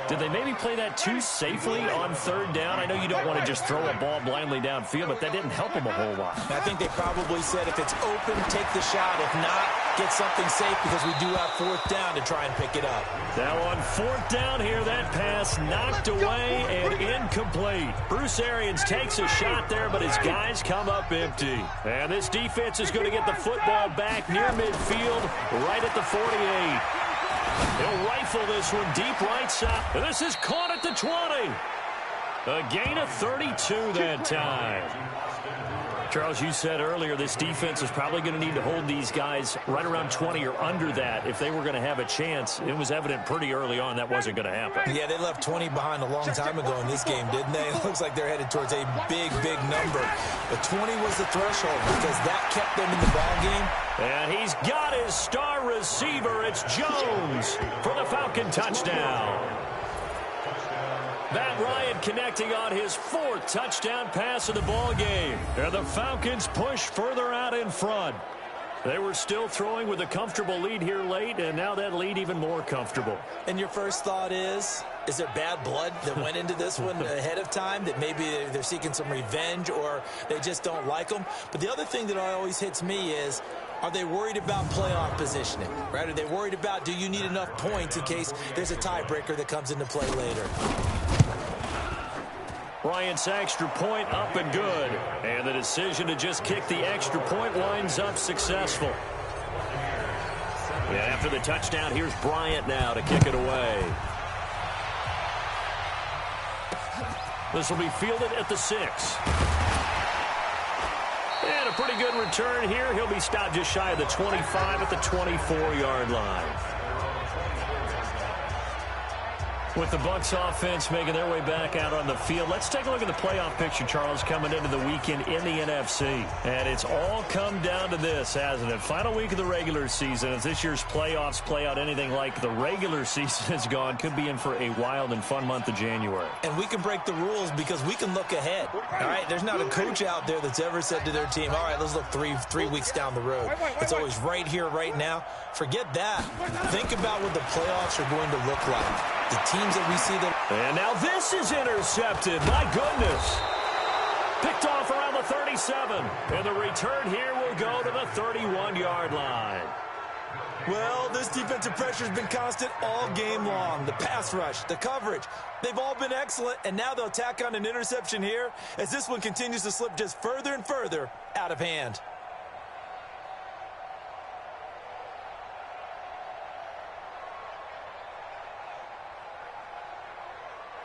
Did they maybe play that too safely on 3rd down? I know you don't want to just throw a ball blindly downfield, but that didn't help them a whole lot. I think they probably said if it's open, take the shot. If not, get something safe because we do have 4th down to try and pick it up. Now on 4th down here, that pass knocked away and incomplete. Bruce Arians takes a shot there, but his guys come up empty. And this defense is going to get the football back near midfield, right at the 48. He'll rifle this one deep right side. And this is caught at the 20. A gain of 32 that time. Charles, you said earlier this defense is probably going to need to hold these guys right around 20 or under that if they were going to have a chance. It was evident pretty early on that wasn't going to happen. Yeah, they left 20 behind a long time ago in this game, didn't they? It looks like they're headed towards a big, big number. But 20 was the threshold because that kept them in the ball game. And he's got his star receiver. It's Jones for the Falcon touchdown. Matt Ryan connecting on his 4th touchdown pass of the ball game. And the Falcons push further out in front. They were still throwing with a comfortable lead here late, and now that lead even more comfortable. And your first thought is there bad blood that went into this one ahead of time, that maybe they're seeking some revenge or they just don't like them? But the other thing that always hits me is, are they worried about playoff positioning, right? Are they worried about, do you need enough points in case there's a tiebreaker that comes into play later? Bryant's extra point up and good. And the decision to just kick the extra point winds up successful. And after the touchdown, here's Bryant now to kick it away. This will be fielded at the 6. And a pretty good return here. He'll be stopped just shy of the 25 at the 24-yard line. With the Bucs offense making their way back out on the field, let's take a look at the playoff picture, Charles, coming into the weekend in the NFC. And it's all come down to this, hasn't it? Final week of the regular season. As this year's playoffs play out anything like the regular season has gone, could be in for a wild and fun month of January. And we can break the rules because we can look ahead. All right, there's not a coach out there that's ever said to their team, all right, let's look three weeks down the road. It's always right here, right now. Forget that. Think about what the playoffs are going to look like. The teams that we see that. And now this is intercepted. My goodness. Picked off around the 37. And the return here will go to the 31-yard line. Well, this defensive pressure has been constant all game long. The pass rush, the coverage, they've all been excellent. And now they'll tack on an interception here as this one continues to slip just further and further out of hand.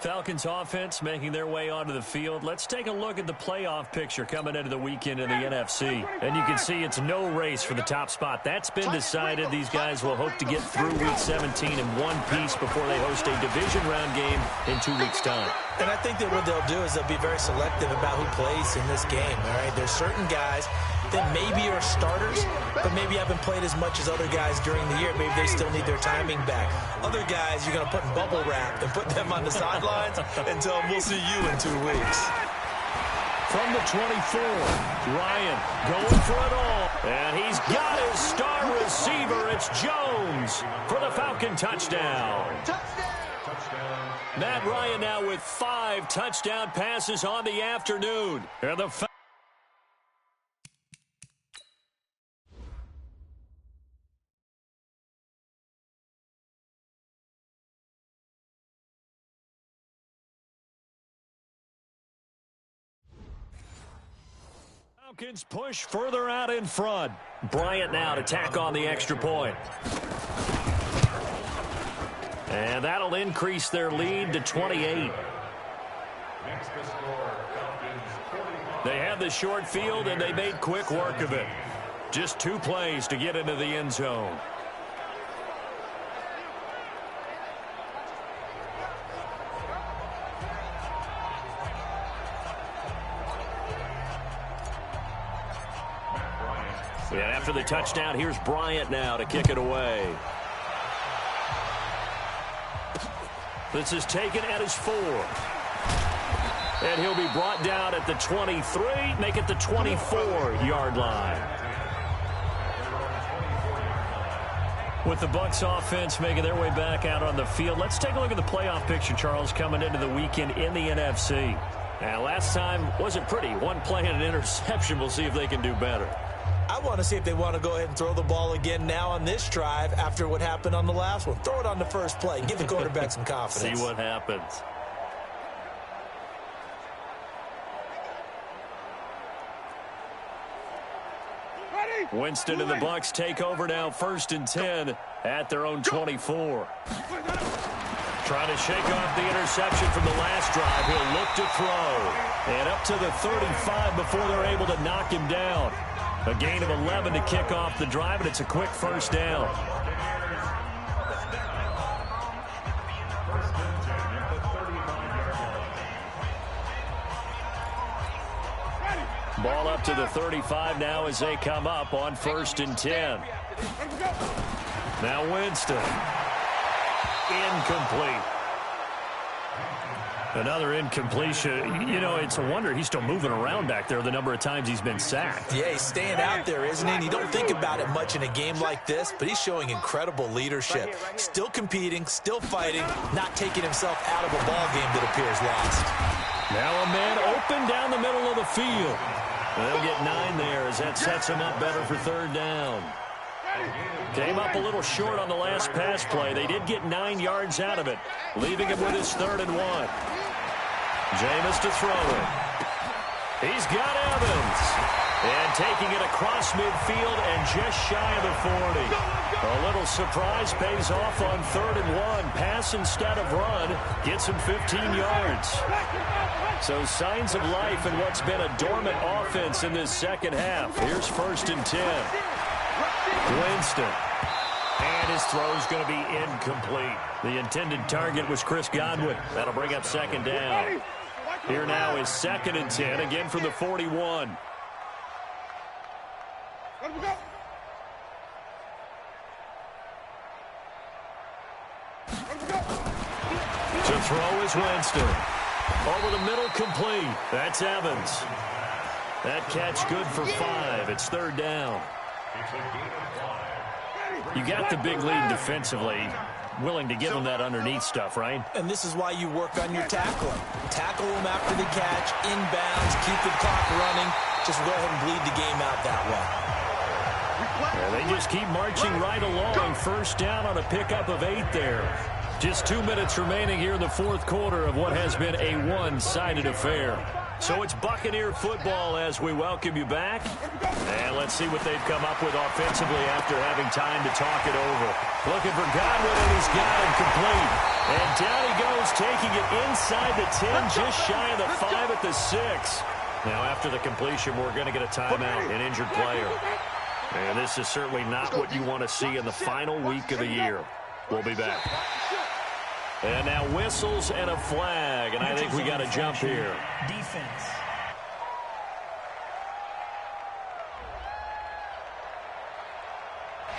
Falcons offense making their way onto the field. Let's take a look at the playoff picture coming into the weekend in the NFC. And you can see it's no race for the top spot. That's been decided. These guys will hope to get through Week 17 in one piece before they host a division round game in 2 weeks' time. And I think that what they'll do is they'll be very selective about who plays in this game. All right, there's certain guys that maybe are starters, but maybe haven't played as much as other guys during the year. Maybe they still need their timing back. Other guys you're going to put in bubble wrap and put them on the sidelines and tell them we'll see you in 2 weeks. From the 24, Ryan going for it all. And he's got his star receiver. It's Jones for the Falcon touchdown. Matt Ryan now with 5 touchdown passes on the afternoon. And the Falcons push further out in front. Bryant now to tack on the extra point. And that'll increase their lead to 28. They have the short field, and they made quick work of it. Just 2 plays to get into the end zone. And after the touchdown, here's Bryant now to kick it away. This is taken at his 4. And he'll be brought down at the 23, make it the 24-yard line. With the Bucs offense making their way back out on the field, let's take a look at the playoff picture, Charles, coming into the weekend in the NFC. Now, last time wasn't pretty. 1 play and an interception. We'll see if they can do better. I want to see if they want to go ahead and throw the ball again now on this drive after what happened on the last one. Throw it on the first play. Give the quarterback some confidence. See what happens. Winston and the Bucs take over now, 1st and 10 at their own 24. Trying to shake off the interception from the last drive. He'll look to throw. And up to the 35 before they're able to knock him down. A gain of 11 to kick off the drive, and it's a quick first down. Ball up to the 35 now as they come up on 1st and 10. Now Winston. Incomplete. Another incompletion. You know, it's a wonder he's still moving around back there the number of times he's been sacked. Yeah, he's staying out there, isn't he? And you don't think about it much in a game like this, but he's showing incredible leadership. Still competing, still fighting, not taking himself out of a ball game that appears lost. Now a man open down the middle of the field. They'll get 9 there as that sets him up better for 3rd down. Came up a little short on the last pass play. They did get 9 yards out of it, leaving him with his 3rd and 1. Jameis to throw it. He's got Evans. And taking it across midfield and just shy of the 40. A little surprise pays off on 3rd and 1. Pass instead of run gets him 15 yards. So signs of life in what's been a dormant offense in this second half. Here's 1st and 10. Winston. And his throw's going to be incomplete. The intended target was Chris Godwin. That'll bring up 2nd down. Here now is 2nd and 10, again from the 41. To throw is Winston. Over the middle, complete. That's Evans. That catch good for 5. It's 3rd down. You got the big lead defensively. Willing to give them that underneath stuff, right? And this is why you work on your tackling. Tackle them after the catch, inbounds, keep the clock running. Just go ahead and bleed the game out that way. Yeah, they just keep marching right along. 1st down on a pickup of 8 there. Just 2 minutes remaining here in the 4th quarter of what has been a one-sided affair. So it's Buccaneer football as we welcome you back. And let's see what they've come up with offensively after having time to talk it over. Looking for Godwin, and he's got him complete. And down he goes, taking it inside the 10, just shy of the 5 at the 6. Now after the completion, we're going to get a timeout, an injured player. And this is certainly not what you want to see in the final week of the year. We'll be back. And now whistles and a flag, and I think we got a jump here. Defense.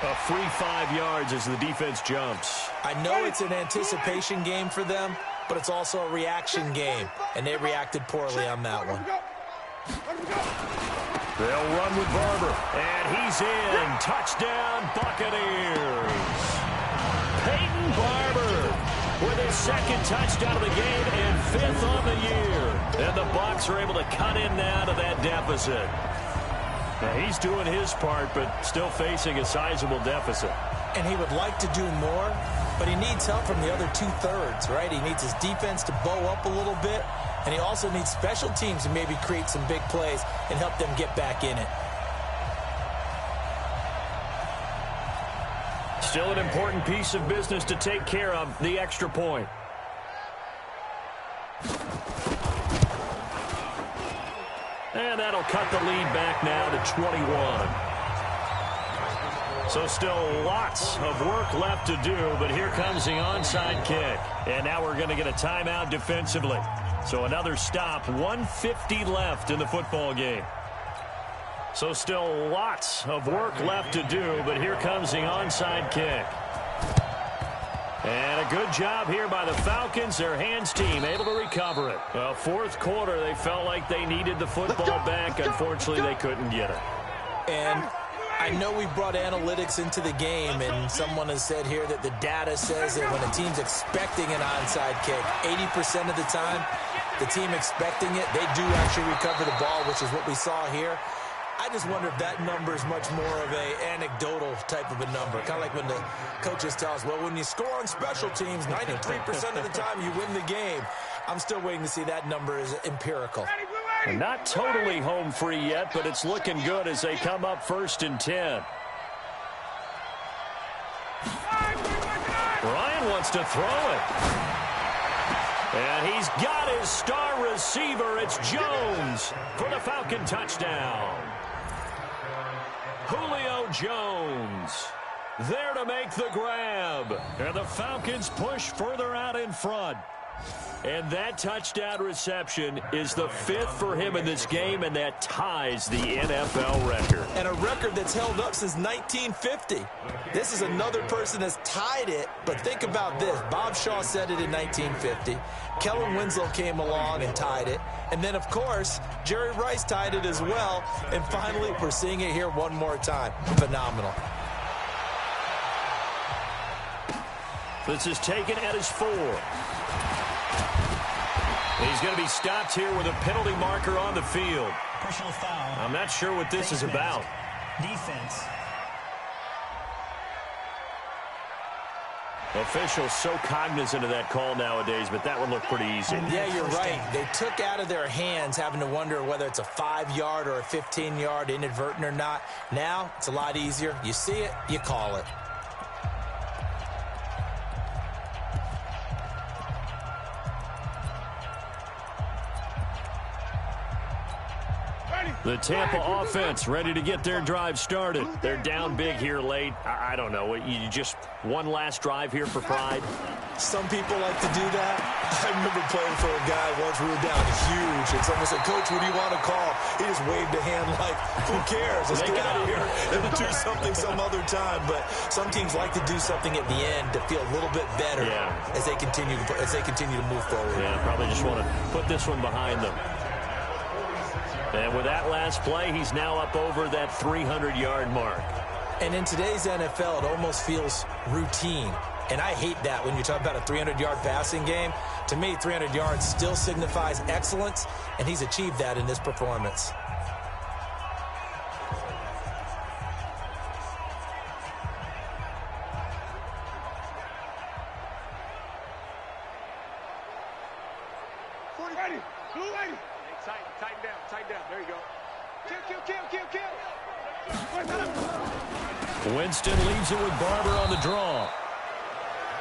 A free 5 yards as the defense jumps. I know it's an anticipation game for them, but it's also a reaction game, and they reacted poorly on that one. They'll run with Barber, and he's in. Touchdown, Buccaneers. Peyton Barber with his 2nd touchdown of the game and 5th on the year. And the Bucs are able to cut in now to that deficit. Now, he's doing his part, but still facing a sizable deficit. And he would like to do more, but he needs help from the other 2/3, right? He needs his defense to bow up a little bit, and he also needs special teams to maybe create some big plays and help them get back in it. Still an important piece of business to take care of, the extra point. And that'll cut the lead back now to 21. So still lots of work left to do, but here comes the onside kick. And now we're going to get a timeout defensively. So another stop, 1:50 left in the football game. So still lots of work left to do, but here comes the onside kick. And a good job here by the Falcons, their hands team, able to recover it. Well, 4th quarter, they felt like they needed the football back. Unfortunately, they couldn't get it. And I know we brought analytics into the game, and someone has said here that the data says that when a team's expecting an onside kick, 80% of the time, the team expecting it, they do actually recover the ball, which is what we saw here. I just wonder if that number is much more of a anecdotal type of a number. Kind of like when the coaches tell us, well, when you score on special teams, 93% of the time you win the game. I'm still waiting to see that number is empirical. And not totally home free yet, but it's looking good as they come up 1st and 10. Ryan wants to throw it. And he's got his star receiver. It's Jones for the Falcon touchdown. Julio Jones there to make the grab. And the Falcons push further out in front. And that touchdown reception is the 5th for him in this game, and that ties the NFL record. And a record that's held up since 1950. This is another person that's tied it, but think about this. Bob Shaw said it in 1950. Kellen Winslow came along and tied it. And then, of course, Jerry Rice tied it as well. And finally, we're seeing it here one more time. Phenomenal. This is taken at his 4. He's going to be stopped here with a penalty marker on the field. Personal foul. I'm not sure what this is about. Defense. Officials so cognizant of that call nowadays, but that would look pretty easy. Yeah, you're right. They took out of their hands having to wonder whether it's a 5-yard or a 15-yard inadvertent or not. Now, it's a lot easier. You see it, you call it. The Tampa offense ready to get their drive started. They're down big here late. I don't know. You just one last drive here for pride? Some people like to do that. I remember playing for a guy once. We were down huge. And someone said, "Coach, what do you want to call?" He just waved a hand like, "Who cares? Let's get out of here and do something some other time." But some teams like to do something at the end to feel a little bit better as they continue to move forward. Yeah, probably just want to put this one behind them. And with that last play, he's now up over that 300-yard mark. And in today's NFL, it almost feels routine. And I hate that when you talk about a 300-yard passing game. To me, 300 yards still signifies excellence, and he's achieved that in this performance. Winston leaves it with Barber on the draw.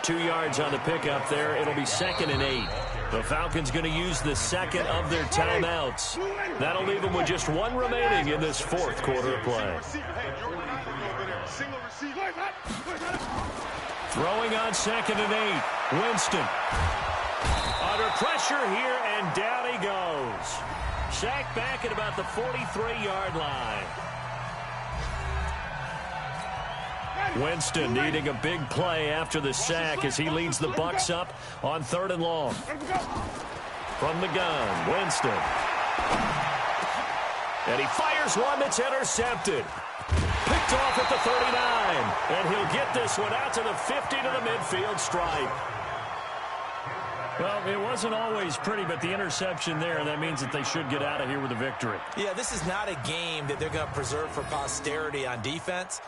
2 yards on the pickup there. It'll be 2nd and 8. The Falcons going to use the second of their timeouts. That'll leave them with just one remaining in this fourth quarter of play. Throwing on 2nd and 8. Winston. Under pressure here, and down he goes. Sacked back at about the 43-yard line. Winston needing a big play after the sack as he leads the Bucs up on 3rd and long. From the gun, Winston. And he fires one that's intercepted. Picked off at the 39. And he'll get this one out to the 50 to the midfield stripe. Well, it wasn't always pretty, but the interception there, that means that they should get out of here with a victory. Yeah, this is not a game that they're going to preserve for posterity on defense.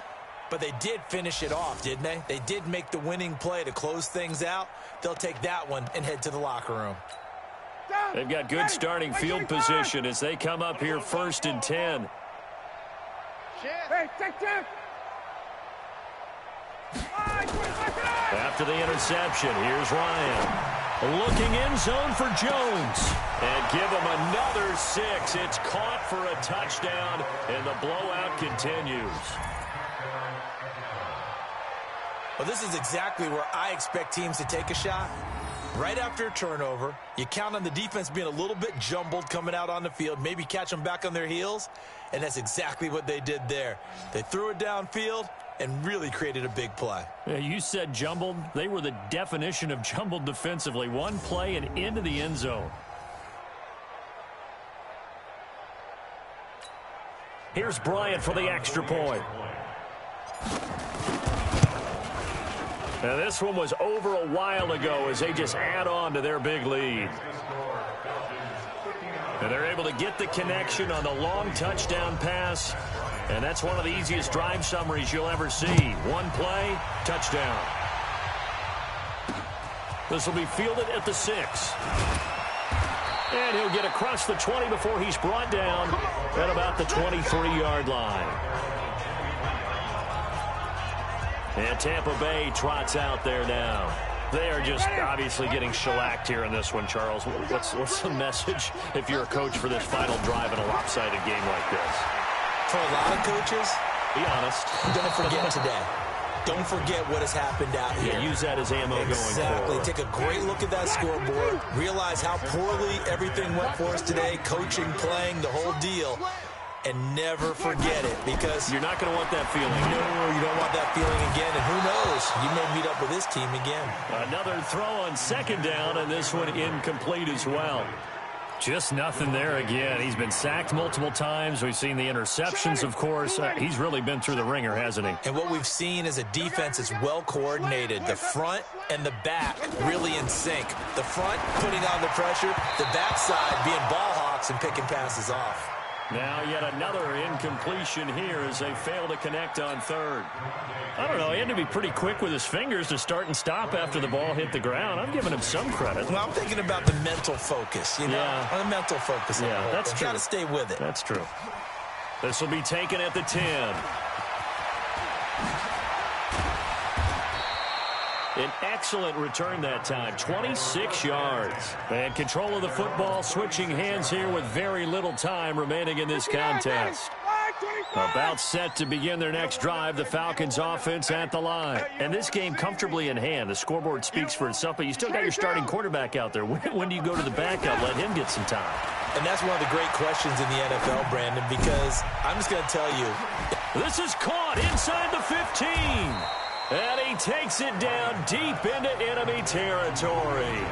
But they did finish it off, didn't they? They did make the winning play to close things out. They'll take that one and head to the locker room. They've got good starting field position as they come up here 1st and 10. After the interception, here's Ryan. Looking in zone for Jones. And give him another 6. It's caught for a touchdown, and the blowout continues. Well, this is exactly where I expect teams to take a shot. Right after a turnover, you count on the defense being a little bit jumbled coming out on the field, maybe catch them back on their heels, and that's exactly what they did there. They threw it downfield and really created a big play. Yeah, you said jumbled. They were the definition of jumbled defensively. One play and into the end zone. Here's Bryant for the extra point. Now, this one was over a while ago as they just add on to their big lead. And they're able to get the connection on the long touchdown pass. And that's one of the easiest drive summaries you'll ever see. One play, touchdown. This will be fielded at the 6. And he'll get across the 20 before he's brought down at about the 23-yard line. And Tampa Bay trots out there now. They are just obviously getting shellacked here in this one, Charles. What's the message if you're a coach for this final drive in a lopsided game like this? For a lot of coaches, be honest. Don't forget today. Don't forget what has happened out here. Yeah, use that as ammo going forward. Exactly. Take a great look at that scoreboard. Realize how poorly everything went for us today. Coaching, playing, the whole deal. And never forget it, because you're not going to want that feeling. No, you don't want that feeling again. And who knows? You may meet up with this team again. Another throw on 2nd down, and this one incomplete as well. Just nothing there again. He's been sacked multiple times. We've seen the interceptions, of course. He's really been through the ringer, hasn't he? And what we've seen is a defense that's well coordinated. The front and the back really in sync. The front putting on the pressure, the backside being ball hawks and picking passes off. Now yet another incompletion here as they fail to connect on third. I don't know. He had to be pretty quick with his fingers to start and stop after the ball hit the ground. I'm giving him some credit. Well, I'm thinking about the mental focus, you know? Yeah. The mental focus. Yeah, that's true. Got to stay with it. That's true. This will be taken at the 10. An excellent return that time, 26 yards. And control of the football, switching hands here with very little time remaining in this contest. About set to begin their next drive, the Falcons offense at the line. And this game comfortably in hand. The scoreboard speaks for itself, but you still got your starting quarterback out there. When do you go to the backup? Let him get some time. And that's one of the great questions in the NFL, Brandon, because I'm just going to tell you. This is caught inside the 15. And he takes it down deep into enemy territory.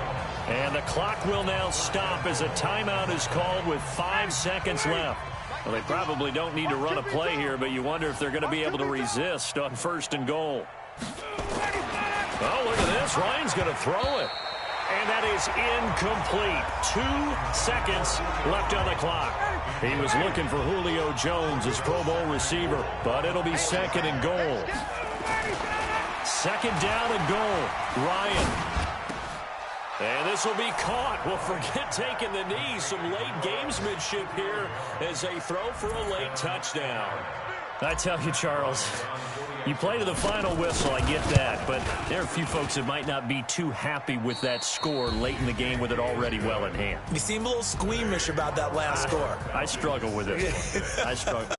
And the clock will now stop as a timeout is called with 5 seconds left. Well, they probably don't need to run a play here, but you wonder if they're going to be able to resist on 1st and goal. Oh, look at this. Ryan's going to throw it. And that is incomplete. 2 seconds left on the clock. He was looking for Julio Jones, his Pro Bowl receiver, but it'll be 2nd and goal. 2nd down and goal. Ryan. And this will be caught. Well, forget taking the knee. Some late gamesmanship here as they throw for a late touchdown. I tell you, Charles, you play to the final whistle, I get that, but there are a few folks that might not be too happy with that score late in the game with it already well in hand. You seem a little squeamish about that last score. I struggle with it. I struggle.